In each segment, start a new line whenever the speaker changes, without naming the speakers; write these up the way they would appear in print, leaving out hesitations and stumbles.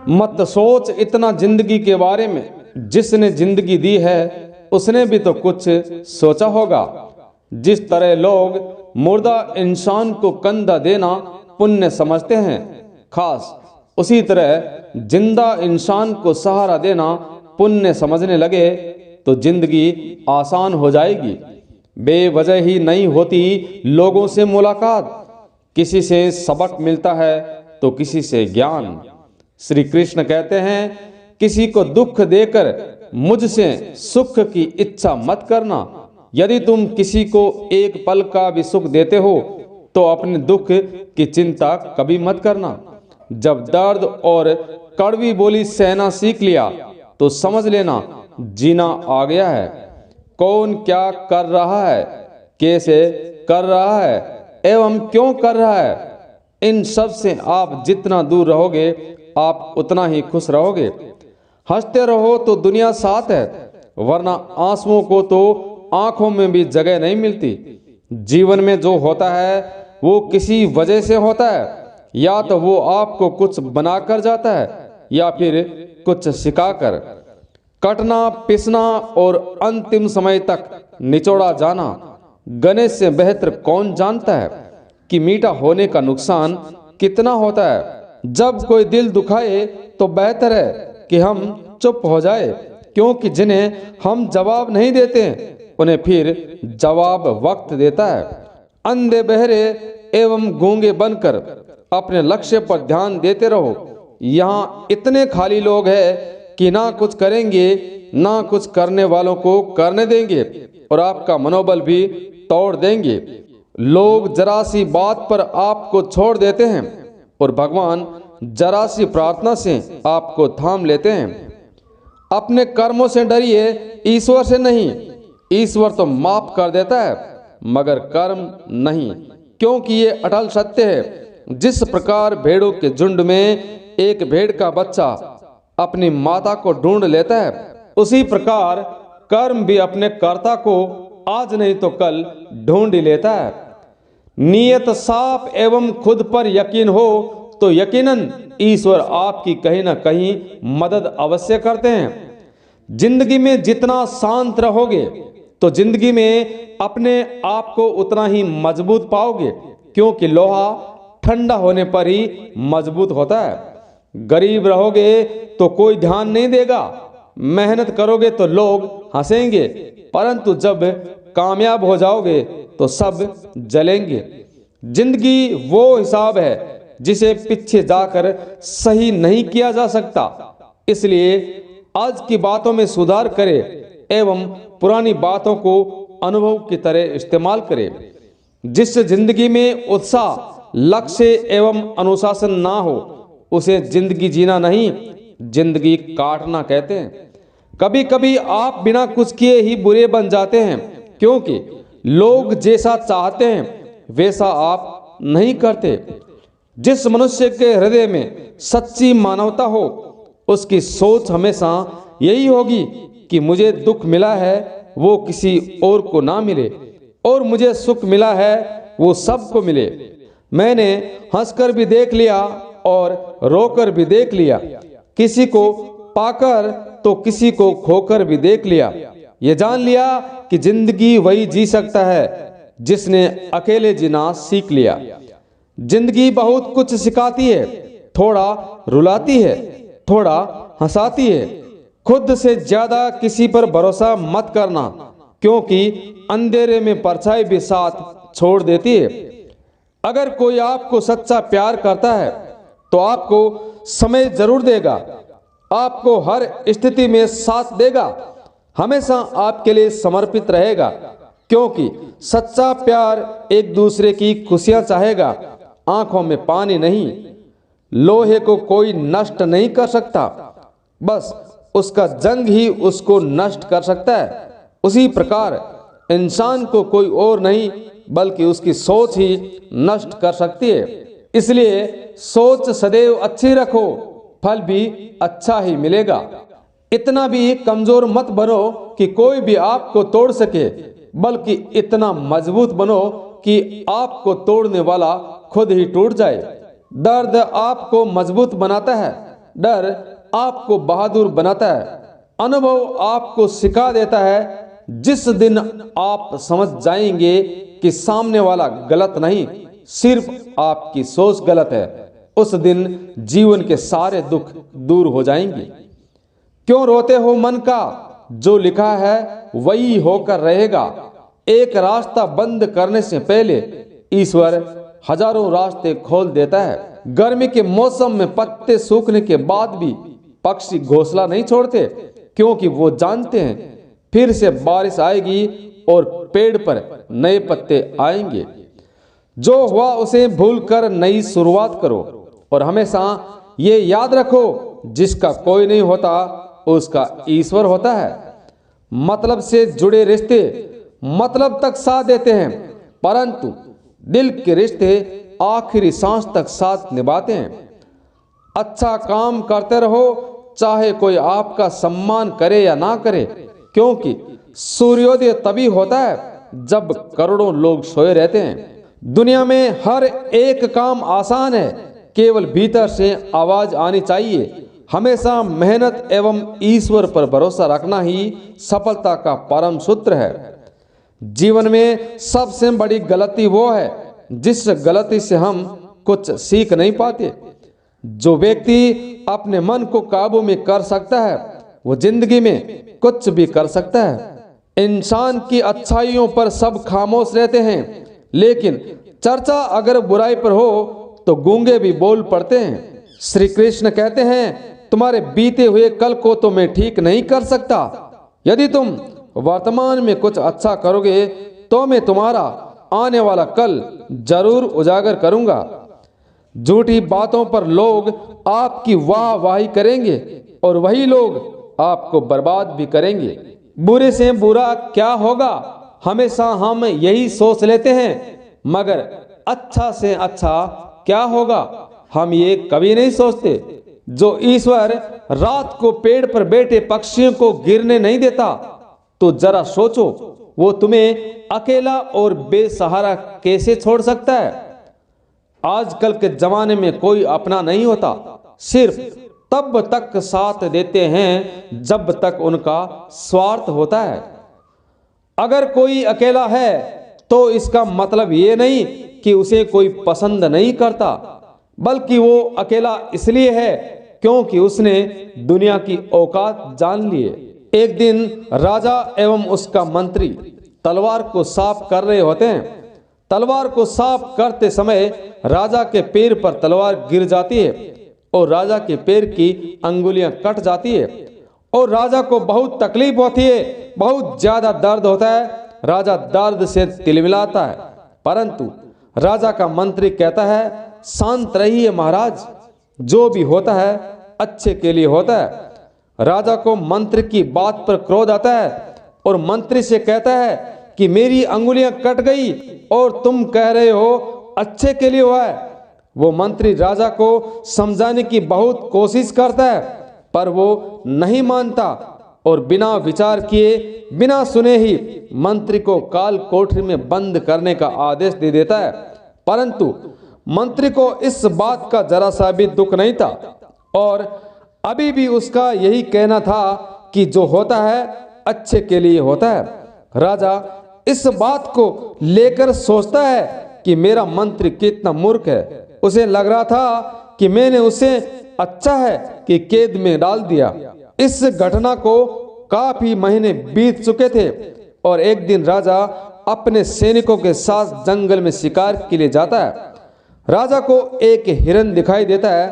मत सोच इतना जिंदगी के बारे में, जिसने जिंदगी दी है उसने भी तो कुछ सोचा होगा। जिस तरह लोग मुर्दा इंसान को कंधा देना पुण्य समझते हैं, खास उसी तरह जिंदा इंसान को सहारा देना पुण्य समझने लगे तो जिंदगी आसान हो जाएगी। बेवजह ही नहीं होती लोगों से मुलाकात, किसी से सबक मिलता है तो किसी से ज्ञान। श्री कृष्ण कहते हैं, किसी को दुख देकर मुझसे सुख की इच्छा मत करना। यदि तुम किसी को एक पल का भी सुख देते हो तो अपने दुख की चिंता कभी मत करना। जब दर्द और कड़वी बोली सहना सीख लिया तो समझ लेना जीना आ गया है। कौन क्या कर रहा है, कैसे कर रहा है एवं क्यों कर रहा है, इन सब से आप जितना दूर रहोगे आप उतना ही खुश रहोगे। हंसते रहो तो दुनिया साथ है, वरना आंसुओं को तो आंखों में भी जगह नहीं मिलती। जीवन में जो होता है वो किसी वजह से होता है, या तो वो आपको कुछ बनाकर जाता है या फिर कुछ सिखाकर। कटना, पिसना और अंतिम समय तक निचोड़ा जाना, गणेश से बेहतर कौन जानता है कि मीठा होने का नुकसान कितना होता है। जब कोई दिल दुखाए तो बेहतर है कि हम चुप हो जाए, क्योंकि जिन्हें हम जवाब नहीं देते उन्हें फिर जवाब वक्त देता है। अंधे बहरे एवं गूंगे बनकर अपने लक्ष्य पर ध्यान देते रहो। यहाँ इतने खाली लोग हैं कि ना कुछ करेंगे ना कुछ करने वालों को करने देंगे और आपका मनोबल भी तोड़ देंगे। लोग जरा सी बात पर आपको छोड़ देते हैं और भगवान जरा सी प्रार्थना से आपको थाम लेते हैं। अपने कर्मों से डरिए, ईश्वर से नहीं। ईश्वर तो माफ कर देता है मगर कर्म नहीं, क्योंकि ये अटल सत्य है। जिस प्रकार भेड़ों के झुंड में एक भेड़ का बच्चा अपनी माता को ढूंढ लेता है, उसी प्रकार कर्म भी अपने कर्ता को आज नहीं तो कल ढूंढ ही लेता है। नियत साफ एवं खुद पर यकीन हो तो यकीनन ईश्वर आपकी कहीं ना कहीं मदद अवश्य करते हैं। जिंदगी में जितना शांत रहोगे तो जिंदगी में अपने आप को उतना ही मजबूत पाओगे, क्योंकि लोहा ठंडा होने पर ही मजबूत होता है। गरीब रहोगे तो कोई ध्यान नहीं देगा, मेहनत करोगे तो लोग हंसेंगे, परंतु जब कामयाब हो जाओगे तो सब जलेंगे। जिंदगी वो हिसाब है जिसे पीछे जाकर सही नहीं किया जा सकता। इसलिए आज की बातों में सुधार करें एवं पुरानी बातों को अनुभव की तरह इस्तेमाल करें। जिस जिंदगी में उत्साह, लक्ष्य एवं अनुशासन ना हो उसे जिंदगी जीना नहीं, जिंदगी काटना कहते हैं। कभी कभी आप बिना कुछ किए ही बुरे बन जाते हैं, क्योंकि लोग जैसा चाहते हैं वैसा आप नहीं करते। जिस मनुष्य के हृदय में सच्ची मानवता हो उसकी सोच हमेशा यही होगी कि मुझे दुख मिला है वो किसी और को ना मिले, और मुझे सुख मिला है वो सबको मिले। मैंने हंसकर भी देख लिया और रोकर भी देख लिया, किसी को पाकर तो किसी को खोकर भी देख लिया। ये जान लिया कि जिंदगी वही जी सकता है जिसने अकेले जीना सीख लिया। जिंदगी बहुत कुछ सिखाती है, थोड़ा रुलाती है, थोड़ा हंसाती है। खुद से ज्यादा किसी पर भरोसा मत करना, क्योंकि अंधेरे में परछाई भी साथ छोड़ देती है। अगर कोई आपको सच्चा प्यार करता है तो आपको समय जरूर देगा, आपको हर स्थिति में साथ देगा, हमेशा आपके लिए समर्पित रहेगा, क्योंकि सच्चा प्यार एक दूसरे की खुशियां चाहेगा, आंखों में पानी नहीं। लोहे को कोई नष्ट नहीं कर सकता, बस उसका जंग ही उसको नष्ट कर सकता है। उसी प्रकार इंसान को कोई और नहीं बल्कि उसकी सोच ही नष्ट कर सकती है। इसलिए सोच सदैव अच्छी रखो, फल भी अच्छा ही मिलेगा। इतना भी कमजोर मत बनो कि कोई भी आपको तोड़ सके, बल्कि इतना मजबूत बनो कि आपको तोड़ने वाला खुद ही टूट जाए। दर्द आपको मजबूत बनाता है, डर आपको बहादुर बनाता है। अनुभव आपको सिखा देता है। जिस दिन आप समझ जाएंगे कि सामने वाला गलत नहीं, सिर्फ आपकी सोच गलत है, उस दिन जीवन के सारे दुख दूर हो जाएंगे। क्यों रोते हो मन का? जो लिखा है वही होकर रहेगा। एक रास्ता बंद करने से पहले ईश्वर हजारों रास्ते खोल देता है। गर्मी के मौसम में पत्ते सूखने के बाद भी पक्षी घोंसला नहीं छोड़ते, क्योंकि वो जानते हैं फिर से बारिश आएगी और पेड़ पर नए पत्ते आएंगे। जो हुआ उसे भूलकर नई शुरुआत करो और हमेशा ये याद रखो, जिसका कोई नहीं होता उसका ईश्वर होता है। मतलब से जुड़े रिश्ते मतलब तक साथ देते हैं, परंतु दिल के रिश्ते आखिरी सांस तक साथ निभाते हैं। अच्छा काम करते रहो, चाहे कोई आपका सम्मान करे या ना करे, क्योंकि सूर्योदय तभी होता है जब करोड़ों लोग सोए रहते हैं। दुनिया में हर एक काम आसान है, केवल भीतर से आवाज आनी चाहिए। हमेशा मेहनत एवं ईश्वर पर भरोसा रखना ही सफलता का परम सूत्र है। जीवन में सबसे बड़ी गलती वो है जिस गलती से हम कुछ सीख नहीं पाते। जो व्यक्ति अपने मन को काबू में कर सकता है वो जिंदगी में कुछ भी कर सकता है। इंसान की अच्छाइयों पर सब खामोश रहते हैं, लेकिन चर्चा अगर बुराई पर हो तो गूंगे भी बोल पड़ते हैं। श्री कृष्ण कहते हैं, तुम्हारे बीते हुए कल को तो मैं ठीक नहीं कर सकता। यदि तुम वर्तमान में कुछ अच्छा करोगे तो मैं तुम्हारा आने वाला कल जरूर उजागर करूंगा। झूठी बातों पर लोग आपकी वाहवाही करेंगे और वही लोग आपको बर्बाद भी करेंगे। बुरे से बुरा क्या होगा, हमेशा हम यही सोच लेते हैं, मगर अच्छा से अच्छा क्या होगा हम ये कभी नहीं सोचते। जो ईश्वर रात को पेड़ पर बैठे पक्षियों को गिरने नहीं देता, तो जरा सोचो वो तुम्हें अकेला और बेसहारा कैसे छोड़ सकता है। आजकल के जमाने में कोई अपना नहीं होता, सिर्फ तब तक साथ देते हैं जब तक उनका स्वार्थ होता है। अगर कोई अकेला है तो इसका मतलब ये नहीं कि उसे कोई पसंद नहीं करता, बल्कि वो अकेला इसलिए है क्योंकि उसने दुनिया की औकात जान ली है। एक दिन राजा एवं उसका मंत्री तलवार को साफ कर रहे होते हैं। तलवार को साफ करते समय राजा के पैर पर तलवार गिर जाती है और राजा के पैर की अंगुलियां कट जाती है और राजा को बहुत तकलीफ होती है, बहुत ज्यादा दर्द होता है। राजा दर्द से तिलमिलाता है, परंतु राजा का मंत्री कहता है, शांत रहिए महाराज, जो भी होता है अच्छे के लिए होता है। राजा को मंत्री की बात पर क्रोध आता है और मंत्री से कहता है कि मेरी अंगुलियां कट गई और तुम कह रहे हो अच्छे के लिए हुआ है। वो मंत्री राजा को समझाने की बहुत कोशिश करता है, पर वो नहीं मानता और बिना विचार किए बिना सुने ही मंत्री को काल कोठरी में बंद करने का आदेश दे देता है। परंतु मंत्री को इस बात का जरा सा भी दुख नहीं था और अभी भी उसका यही कहना था कि जो होता है अच्छे के लिए होता है। राजा इस बात को लेकर सोचता है कि मेरा मंत्री कितना मूर्ख है। उसे लग रहा था कि मैंने उसे अच्छा है कि कैद में डाल दिया। इस घटना को काफी महीने बीत चुके थे और एक दिन राजा अपने सैनिकों के साथ जंगल में शिकार के लिए जाता है। राजा को एक हिरन दिखाई देता है।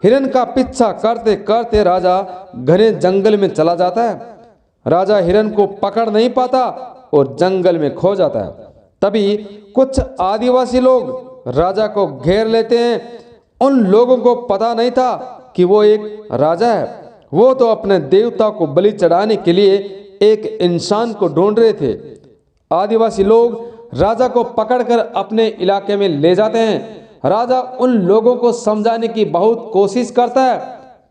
हिरन का पीछा करते करते राजा घने जंगल में चला जाता है। राजा हिरन को पकड़ नहीं पाता और जंगल में खो जाता है। तभी कुछ आदिवासी लोग राजा को घेर लेते हैं। उन लोगों को पता नहीं था कि वो एक राजा है। वो तो अपने देवता को बलि चढ़ाने के लिए एक इंसान को ढूंढ रहे थे। आदिवासी लोग राजा को पकड़कर अपने इलाके में ले जाते हैं। राजा उन लोगों को समझाने की बहुत कोशिश करता है,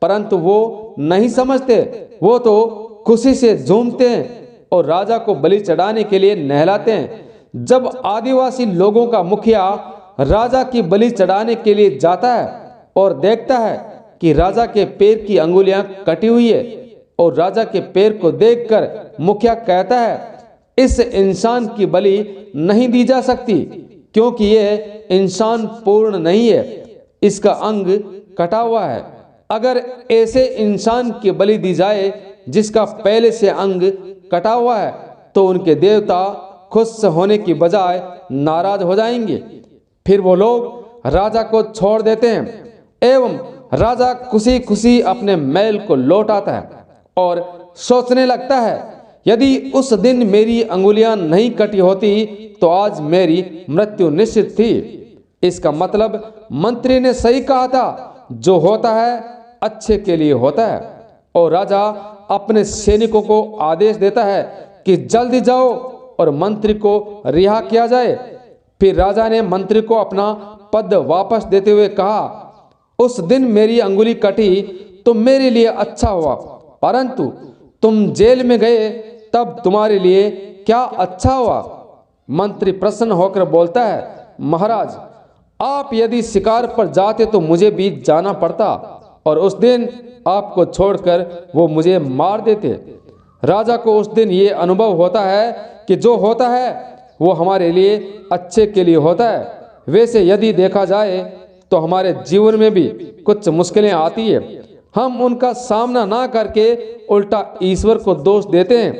परंतु वो नहीं समझते। वो तो खुशी से झूमते हैं और राजा को बलि चढ़ाने के लिए नहलाते हैं। जब आदिवासी लोगों का मुखिया राजा की बलि चढ़ाने के लिए जाता है और देखता है कि राजा के पैर की अंगुलियां कटी हुई है और राजा के पैर को देखकर मुखिया कहता है, इस इंसान की बलि नहीं दी जा सकती क्योंकि यह इंसान पूर्ण नहीं है, इसका अंग कटा हुआ है। अगर ऐसे इंसान की बलि दी जाए जिसका पहले से अंग कटा हुआ है तो उनके देवता खुश होने की बजाय नाराज हो जाएंगे। फिर वो लोग राजा को छोड़ देते हैं एवं राजा खुशी खुशी अपने महल को लौट आता है और सोचने लगता है, यदि उस दिन मेरी अंगुलियां नहीं कटी होती तो आज मेरी मृत्यु निश्चित थी। इसका मतलब मंत्री ने सही कहा था, जो होता है अच्छे के लिए होता है। और राजा अपने सैनिकों को आदेश देता है कि जल्दी जाओ और मंत्री को रिहा किया जाए। फिर राजा ने मंत्री को अपना पद वापस देते हुए कहा, उस दिन मेरी अंगुली कटी तो मेरे लिए अच्छा हुआ, परंतु तुम जेल में गए तब तुम्हारे लिए क्या अच्छा हुआ। मंत्री प्रसन्न होकर बोलता है, महाराज आप यदि शिकार पर जाते तो मुझे भी जाना पड़ता और उस दिन आपको छोड़कर वो मुझे मार देते। राजा को उस दिन ये अनुभव होता है कि जो होता है वो हमारे लिए अच्छे के लिए होता है। वैसे यदि देखा जाए तो हमारे जीवन में भी कुछ मुश्किलें आती है, हम उनका सामना ना करके उल्टा ईश्वर को दोष देते हैं,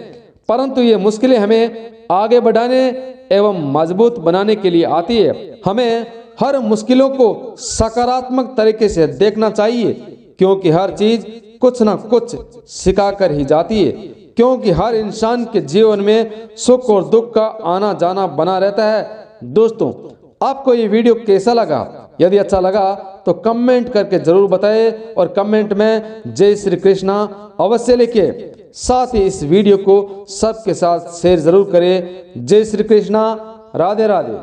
परंतु ये मुश्किलें हमें आगे बढ़ाने एवं मजबूत बनाने के लिए आती है। हमें हर मुश्किलों को सकारात्मक तरीके से देखना चाहिए क्योंकि हर चीज कुछ ना कुछ सिखा कर ही जाती है, क्योंकि हर इंसान के जीवन में सुख और दुख का आना जाना बना रहता है। दोस्तों, आपको ये वीडियो कैसा लगा? यदि अच्छा लगा तो कमेंट करके जरूर बताएं और कमेंट में जय श्री कृष्णा अवश्य लिखें। साथ ही इस वीडियो को सबके साथ शेयर जरूर करें। जय श्री कृष्णा, राधे राधे।